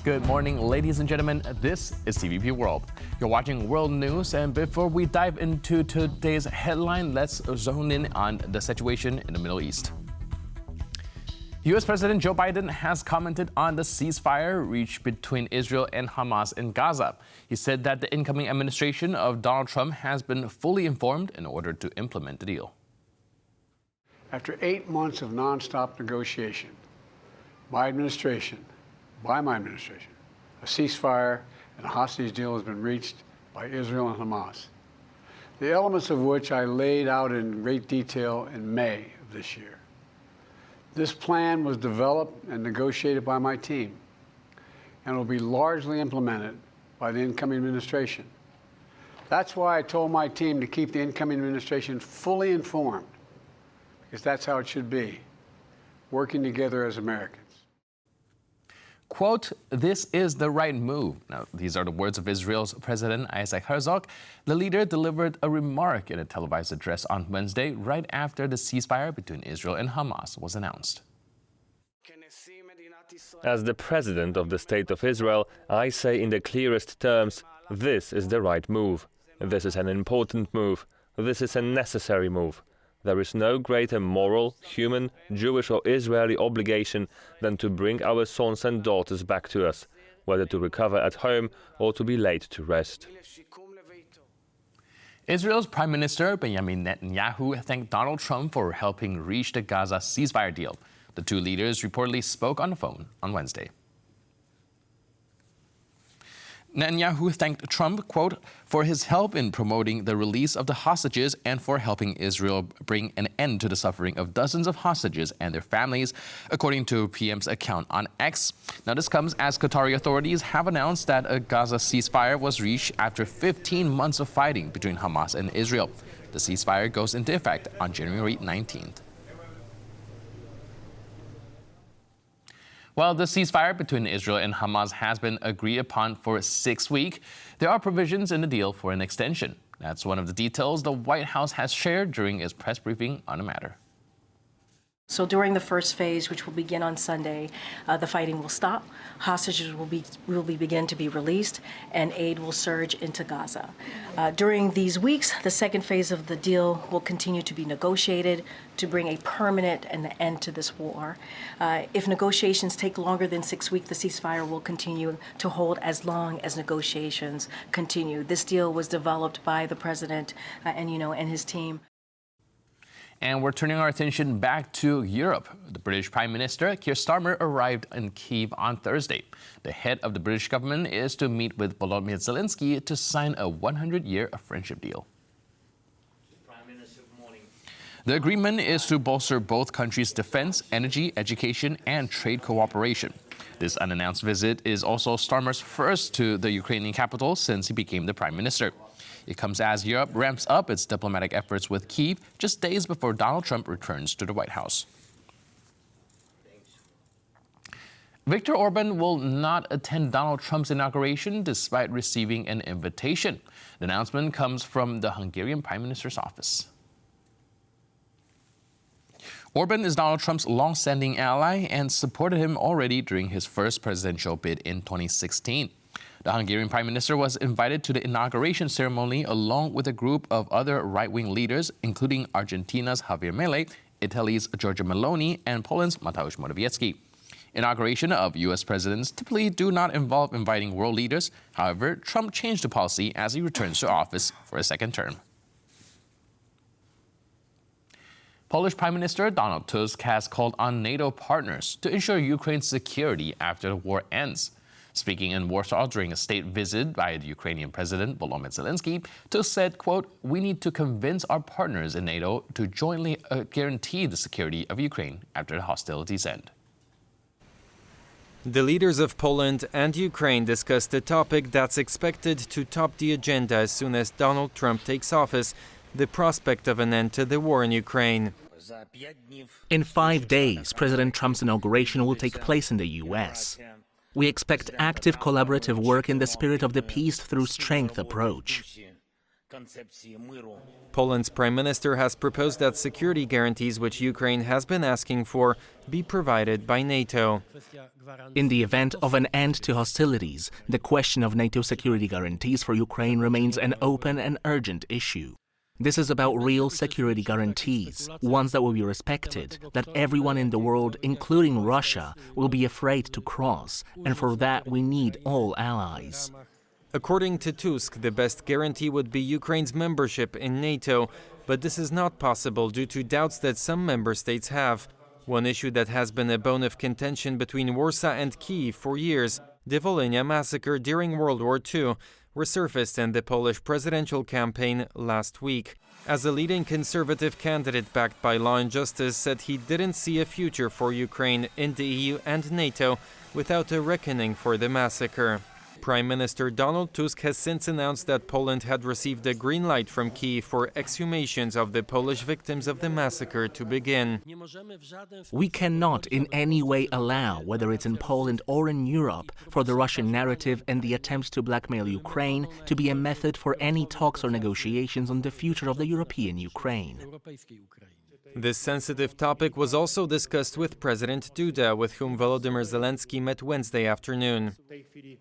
Good morning, ladies and gentlemen. This is TVP World. You're watching World News, and before we dive into today's headline, let's zone in on the situation in the Middle East. U.S. President Joe Biden has commented on the ceasefire reached between Israel and Hamas in Gaza. He said that the incoming administration of Donald Trump has been fully informed in order to implement the deal. After 8 months of nonstop negotiation, my administration, a ceasefire and a hostage deal has been reached by Israel and Hamas, the elements of which I laid out in great detail in May of this year. This plan was developed and negotiated by my team and will be largely implemented by the incoming administration. That's why I told my team to keep the incoming administration fully informed, because that's how it should be, working together as Americans. Quote, "This is the right move." Now, these are the words of Israel's President Isaac Herzog. The leader delivered a remark in a televised address on Wednesday, right after the ceasefire between Israel and Hamas was announced. As the President of the State of Israel, I say in the clearest terms, this is the right move. This is an important move. This is a necessary move. There is no greater moral, human, Jewish or Israeli obligation than to bring our sons and daughters back to us, whether to recover at home or to be laid to rest. Israel's Prime Minister Benjamin Netanyahu thanked Donald Trump for helping reach the Gaza ceasefire deal. The two leaders reportedly spoke on the phone on Wednesday. Netanyahu thanked Trump, quote, "for his help in promoting the release of the hostages and for helping Israel bring an end to the suffering of dozens of hostages and their families," according to PM's account on X. Now, this comes as Qatari authorities have announced that a Gaza ceasefire was reached after 15 months of fighting between Hamas and Israel. The ceasefire goes into effect on January 19th. While the ceasefire between Israel and Hamas has been agreed upon for 6 weeks, there are provisions in the deal for an extension. That's one of the details the White House has shared during its press briefing on the matter. So during the first phase, which will begin on Sunday, the fighting will stop, hostages will begin to be released, and aid will surge into Gaza. During these weeks, the second phase of the deal will continue to be negotiated to bring a permanent end to this war. If negotiations take longer than 6 weeks, the ceasefire will continue to hold as long as negotiations continue. This deal was developed by the president and his team. And we're turning our attention back to Europe. The British Prime Minister Keir Starmer arrived in Kyiv on Thursday. The head of the British government is to meet with Volodymyr Zelenskyy to sign a 100-year friendship deal. The agreement is to bolster both countries' defense, energy, education, and trade cooperation. This unannounced visit is also Starmer's first to the Ukrainian capital since he became the Prime Minister. It comes as Europe ramps up its diplomatic efforts with Kyiv just days before Donald Trump returns to the White House. Viktor Orban will not attend Donald Trump's inauguration despite receiving an invitation. The announcement comes from the Hungarian Prime Minister's office. Orban is Donald Trump's long-standing ally and supported him already during his first presidential bid in 2016. The Hungarian Prime Minister was invited to the inauguration ceremony along with a group of other right-wing leaders, including Argentina's Javier Milei, Italy's Giorgia Meloni, and Poland's Mateusz Morawiecki. Inauguration of U.S. presidents typically do not involve inviting world leaders. However, Trump changed the policy as he returns to office for a second term. Polish Prime Minister Donald Tusk has called on NATO partners to ensure Ukraine's security after the war ends. Speaking in Warsaw during a state visit by the Ukrainian President Volodymyr Zelenskyy, Tusk said, quote, "We need to convince our partners in NATO to jointly guarantee the security of Ukraine after the hostilities end." The leaders of Poland and Ukraine discussed a topic that's expected to top the agenda as soon as Donald Trump takes office, the prospect of an end to the war in Ukraine. In 5 days, President Trump's inauguration will take place in the U.S. We expect active collaborative work in the spirit of the peace through strength approach. Poland's Prime Minister has proposed that security guarantees which Ukraine has been asking for be provided by NATO. In the event of an end to hostilities, the question of NATO security guarantees for Ukraine remains an open and urgent issue. This is about real security guarantees, ones that will be respected, that everyone in the world, including Russia, will be afraid to cross, and for that we need all allies. According to Tusk, the best guarantee would be Ukraine's membership in NATO, but this is not possible due to doubts that some member states have. One issue that has been a bone of contention between Warsaw and Kyiv for years, the Volhynia massacre during World War II, resurfaced in the Polish presidential campaign last week. As a leading conservative candidate backed by Law and Justice said he didn't see a future for Ukraine in the EU and NATO without a reckoning for the massacre. Prime Minister Donald Tusk has since announced that Poland had received a green light from Kyiv for exhumations of the Polish victims of the massacre to begin. We cannot in any way allow, whether it's in Poland or in Europe, for the Russian narrative and the attempts to blackmail Ukraine to be a method for any talks or negotiations on the future of the European Ukraine. This sensitive topic was also discussed with President Duda, with whom Volodymyr Zelenskyy met Wednesday afternoon.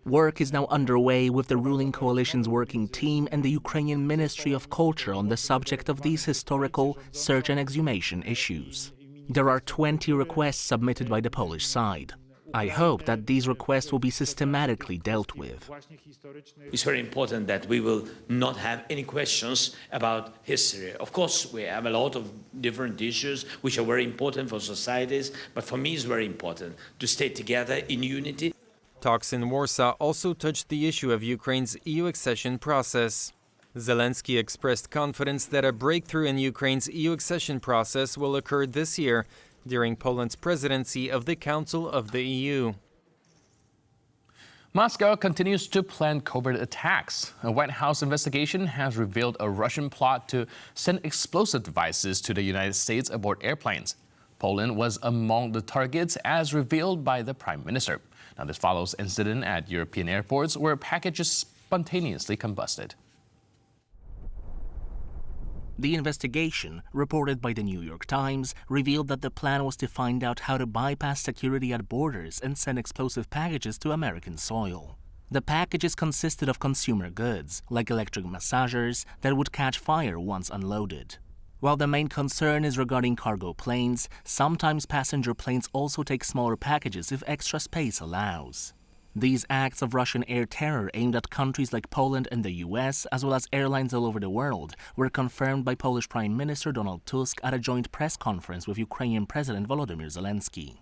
Work is now underway with the ruling coalition's working team and the Ukrainian Ministry of Culture on the subject of these historical search and exhumation issues. There are 20 requests submitted by the Polish side. I hope that these requests will be systematically dealt with. It's very important that we will not have any questions about history. Of course, we have a lot of different issues which are very important for societies, but for me it's very important to stay together in unity. Talks in Warsaw also touched the issue of Ukraine's EU accession process. Zelenskyy expressed confidence that a breakthrough in Ukraine's EU accession process will occur this year, during Poland's presidency of the Council of the EU. Moscow continues to plan covert attacks. A White House investigation has revealed a Russian plot to send explosive devices to the United States aboard airplanes. Poland was among the targets, as revealed by the Prime Minister. Now, this follows incident at European airports where packages spontaneously combusted. The investigation, reported by the New York Times, revealed that the plan was to find out how to bypass security at borders and send explosive packages to American soil. The packages consisted of consumer goods, like electric massagers, that would catch fire once unloaded. While the main concern is regarding cargo planes, sometimes passenger planes also take smaller packages if extra space allows. These acts of Russian air terror aimed at countries like Poland and the US, as well as airlines all over the world, were confirmed by Polish Prime Minister Donald Tusk at a joint press conference with Ukrainian President Volodymyr Zelenskyy.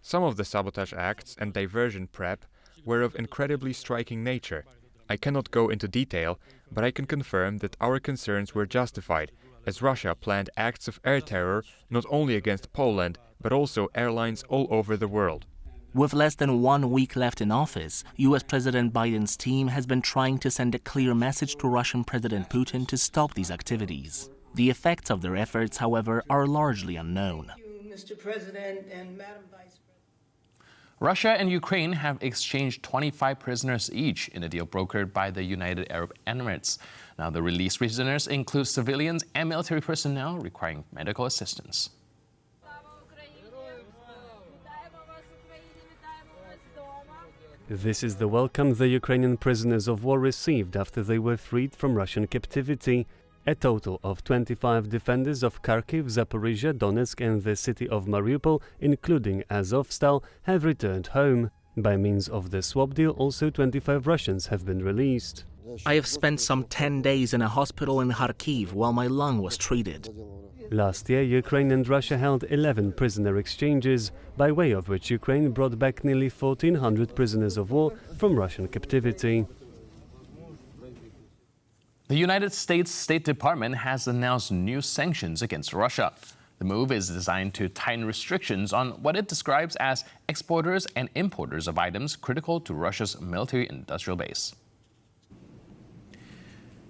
Some of the sabotage acts and diversion prep were of incredibly striking nature. I cannot go into detail, but I can confirm that our concerns were justified, as Russia planned acts of air terror not only against Poland, but also airlines all over the world. With less than 1 week left in office, US President Biden's team has been trying to send a clear message to Russian President Putin to stop these activities. The effects of their efforts, however, are largely unknown. Mr. President and Madam Vice President. Russia and Ukraine have exchanged 25 prisoners each in a deal brokered by the United Arab Emirates. Now, the released prisoners include civilians and military personnel requiring medical assistance. This is the welcome the Ukrainian prisoners of war received after they were freed from Russian captivity. A total of 25 defenders of Kharkiv, Zaporizhia, Donetsk and the city of Mariupol, including Azovstal, have returned home. By means of the swap deal, also 25 Russians have been released. I have spent some 10 days in a hospital in Kharkiv while my lung was treated. Last year, Ukraine and Russia held 11 prisoner exchanges, by way of which Ukraine brought back nearly 1,400 prisoners of war from Russian captivity. The United States State Department has announced new sanctions against Russia. The move is designed to tighten restrictions on what it describes as exporters and importers of items critical to Russia's military-industrial base.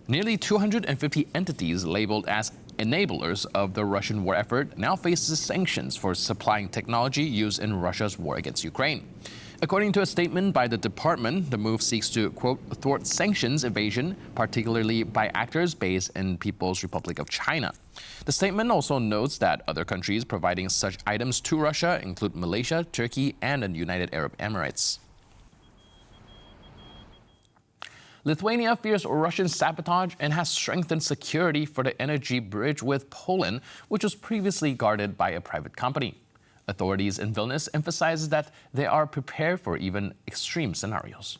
Nearly 250 entities labeled as enablers of the Russian war effort now faces sanctions for supplying technology used in Russia's war against Ukraine. According to a statement by the department, the move seeks to, quote, thwart sanctions evasion, particularly by actors based in People's Republic of China. The statement also notes that other countries providing such items to Russia include Malaysia, Turkey, and the United Arab Emirates. Lithuania fears Russian sabotage and has strengthened security for the energy bridge with Poland, which was previously guarded by a private company. Authorities in Vilnius emphasize that they are prepared for even extreme scenarios.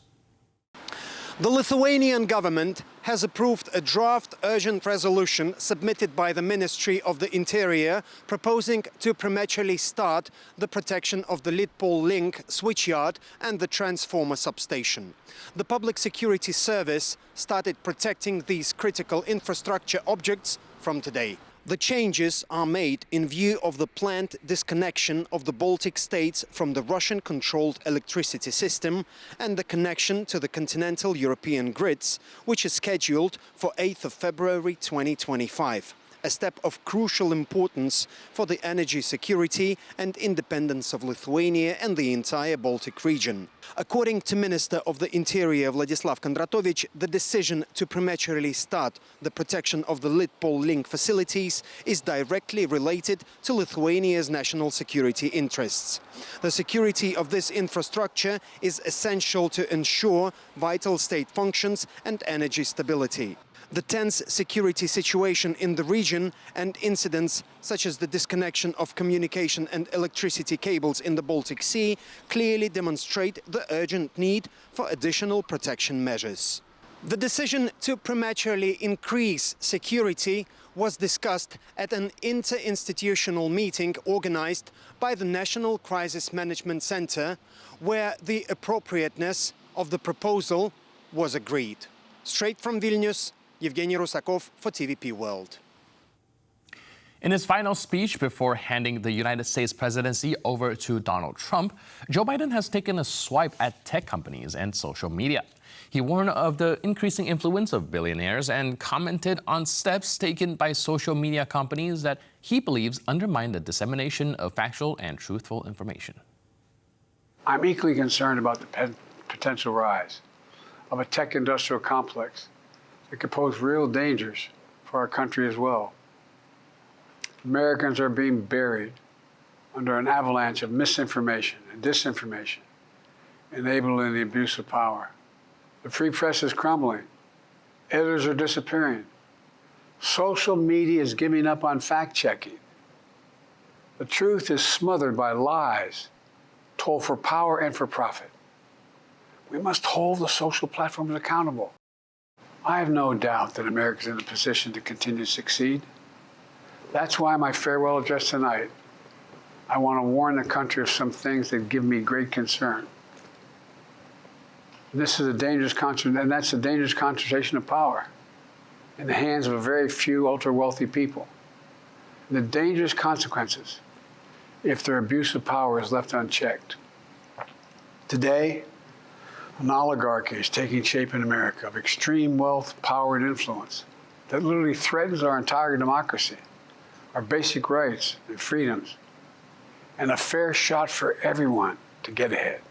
The Lithuanian government has approved a draft urgent resolution submitted by the Ministry of the Interior proposing to prematurely start the protection of the Litpol link switchyard and the transformer substation. The Public Security Service started protecting these critical infrastructure objects from today. The changes are made in view of the planned disconnection of the Baltic states from the Russian-controlled electricity system and the connection to the continental European grids, which is scheduled for 8th of February 2025. A step of crucial importance for the energy security and independence of Lithuania and the entire Baltic region. According to Minister of the Interior Vladislav Kondratovich, the decision to prematurely start the protection of the Litpol link facilities is directly related to Lithuania's national security interests. The security of this infrastructure is essential to ensure vital state functions and energy stability. The tense security situation in the region and incidents such as the disconnection of communication and electricity cables in the Baltic Sea clearly demonstrate the urgent need for additional protection measures. The decision to prematurely increase security was discussed at an interinstitutional meeting organized by the National Crisis Management Center, where the appropriateness of the proposal was agreed. Straight from Vilnius, Evgeny Rusakov for TVP World. In his final speech before handing the United States presidency over to Donald Trump, Joe Biden has taken a swipe at tech companies and social media. He warned of the increasing influence of billionaires and commented on steps taken by social media companies that he believes undermine the dissemination of factual and truthful information. I'm equally concerned about the potential rise of a tech industrial complex that could pose real dangers for our country as well. Americans are being buried under an avalanche of misinformation and disinformation, enabling the abuse of power. The free press is crumbling. Editors are disappearing. Social media is giving up on fact-checking. The truth is smothered by lies told for power and for profit. We must hold the social platforms accountable. I have no doubt that America is in a position to continue to succeed. That's why my farewell address tonight, I want to warn the country of some things that give me great concern. This is a dangerous that's a dangerous concentration of power in the hands of a very few ultra-wealthy people. And the dangerous consequences if their abuse of power is left unchecked. Today, an oligarchy is taking shape in America of extreme wealth, power, and influence that literally threatens our entire democracy, our basic rights and freedoms, and a fair shot for everyone to get ahead.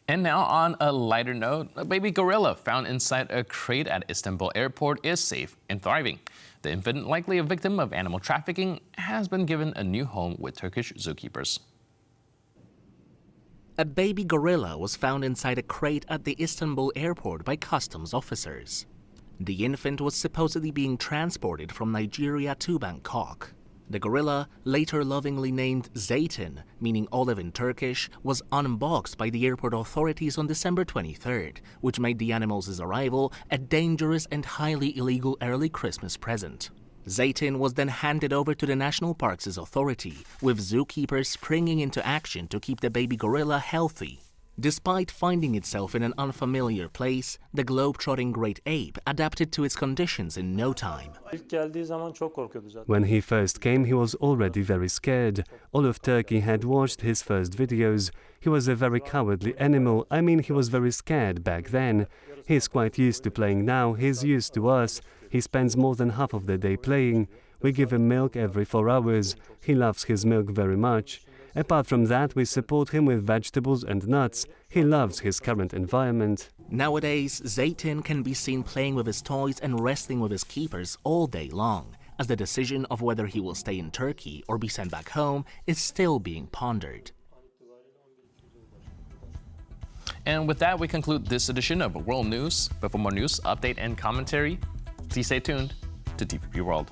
And now, on a lighter note, a baby gorilla found inside a crate at Istanbul airport is safe and thriving. The infant, likely a victim of animal trafficking, has been given a new home with Turkish zookeepers. A baby gorilla was found inside a crate at the Istanbul airport by customs officers. The infant was supposedly being transported from Nigeria to Bangkok. The gorilla, later lovingly named Zeytin, meaning olive in Turkish, was unboxed by the airport authorities on December 23rd, which made the animal's arrival a dangerous and highly illegal early Christmas present. Zeytin was then handed over to the National Parks Authority, with zookeepers springing into action to keep the baby gorilla healthy. Despite finding itself in an unfamiliar place, the globe-trotting great ape adapted to its conditions in no time. When he first came, he was already very scared. All of Turkey had watched his first videos. He was a very cowardly animal. I mean, he was very scared back then. He's quite used to playing now. He's used to us. He spends more than half of the day playing. We give him milk every 4 hours. He loves his milk very much. Apart from that, we support him with vegetables and nuts. He loves his current environment. Nowadays, Zeytin can be seen playing with his toys and wrestling with his keepers all day long, as the decision of whether he will stay in Turkey or be sent back home is still being pondered. And with that, we conclude this edition of World News. But for more news, update, and commentary, please stay tuned to TVP World.